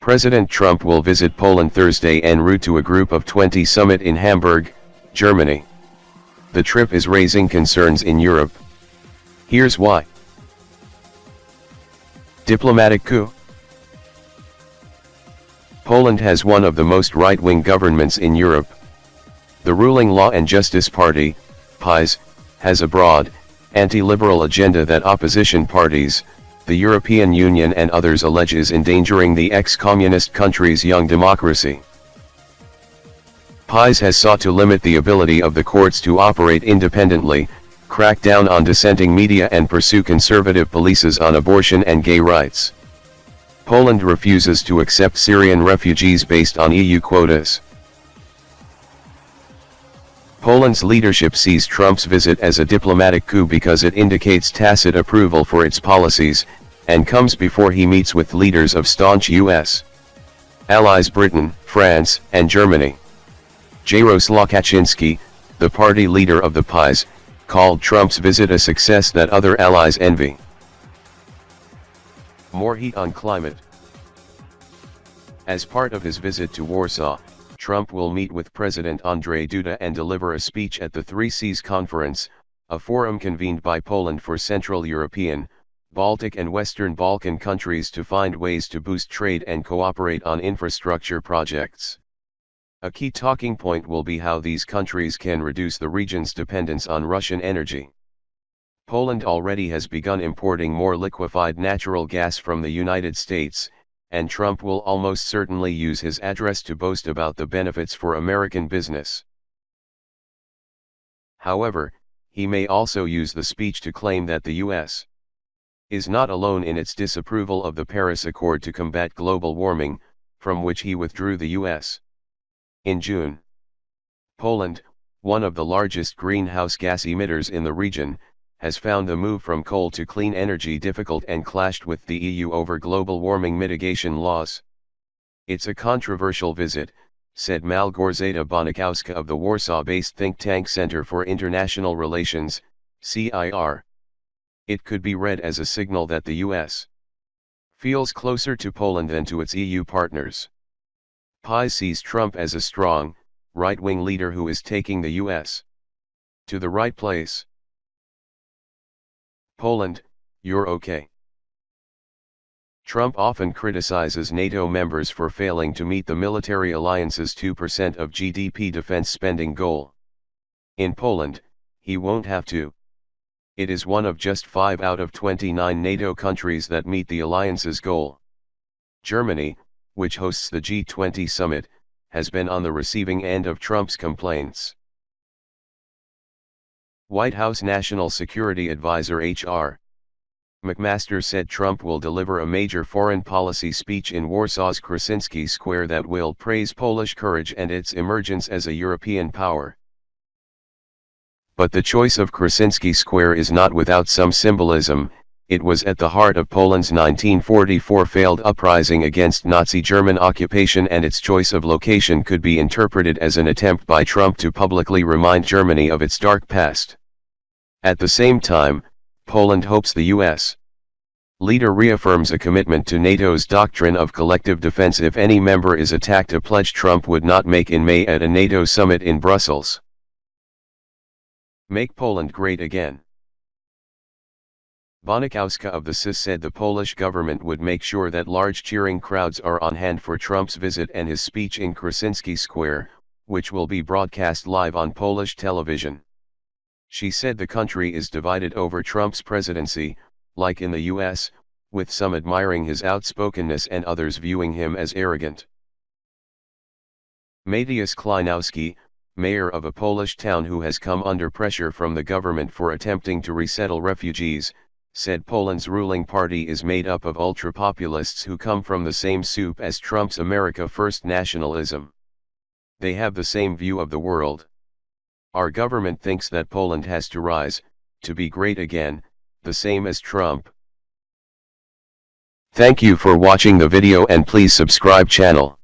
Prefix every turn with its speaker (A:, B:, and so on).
A: President Trump will visit Poland Thursday en route to a Group of 20 summit in Hamburg, Germany. The trip is raising concerns in Europe. Here's why. Diplomatic coup. Poland has one of the most right-wing governments in Europe. The ruling Law and Justice Party, PiS, has a broad, anti-liberal agenda that opposition parties, the European Union and others allege is endangering the ex-communist country's young democracy. PiS has sought to limit the ability of the courts to operate independently, crack down on dissenting media and pursue conservative policies on abortion and gay rights. Poland refuses to accept Syrian refugees based on EU quotas. Poland's leadership sees Trump's visit as a diplomatic coup because it indicates tacit approval for its policies, and comes before he meets with leaders of staunch U.S. allies Britain, France, and Germany. Jarosław Kaczynski, the party leader of the PiS, called Trump's visit a success that other allies envy. More heat on climate. As part of his visit to Warsaw, Trump will meet with President Andrzej Duda and deliver a speech at the Three Seas Conference, a forum convened by Poland for Central European, Baltic and Western Balkan countries to find ways to boost trade and cooperate on infrastructure projects. A key talking point will be how these countries can reduce the region's dependence on Russian energy. Poland already has begun importing more liquefied natural gas from the United States, and Trump will almost certainly use his address to boast about the benefits for American business. However, he may also use the speech to claim that the U.S. is not alone in its disapproval of the Paris Accord to combat global warming, from which he withdrew the U.S. in June. Poland, one of the largest greenhouse gas emitters in the region, has found the move from coal to clean energy difficult and clashed with the EU over global warming mitigation laws. It's a controversial visit, said Małgorzata Bonikowska of the Warsaw-based think tank Center for International Relations, CIR. It could be read as a signal that the US feels closer to Poland than to its EU partners. PiS sees Trump as a strong, right-wing leader who is taking the US to the right place. Poland, you're okay. Trump often criticizes NATO members for failing to meet the military alliance's 2% of GDP defense spending goal. In Poland, he won't have to. It is one of just 5 out of 29 NATO countries that meet the alliance's goal. Germany, which hosts the G20 summit, has been on the receiving end of Trump's complaints. White House National Security Advisor H.R. McMaster said Trump will deliver a major foreign policy speech in Warsaw's Krasinski Square that will praise Polish courage and its emergence as a European power. But the choice of Krasinski Square is not without some symbolism. It was at the heart of Poland's 1944 failed uprising against Nazi German occupation, and its choice of location could be interpreted as an attempt by Trump to publicly remind Germany of its dark past. At the same time, Poland hopes the U.S. leader reaffirms a commitment to NATO's doctrine of collective defense if any member is attacked, a pledge Trump would not make in May at a NATO summit in Brussels. Make Poland great again. Bonikowska of the CIS said the Polish government would make sure that large cheering crowds are on hand for Trump's visit and his speech in Krasinski Square, which will be broadcast live on Polish television. She said the country is divided over Trump's presidency, like in the US, with some admiring his outspokenness and others viewing him as arrogant. Mateusz Kleinowski, mayor of a Polish town who has come under pressure from the government for attempting to resettle refugees, said Poland's ruling party is made up of ultra-populists who come from the same soup as Trump's America First nationalism. They have the same view of the world. Our government thinks that Poland has to rise, to be great again, the same as Trump. Thank you for watching the video and please subscribe channel.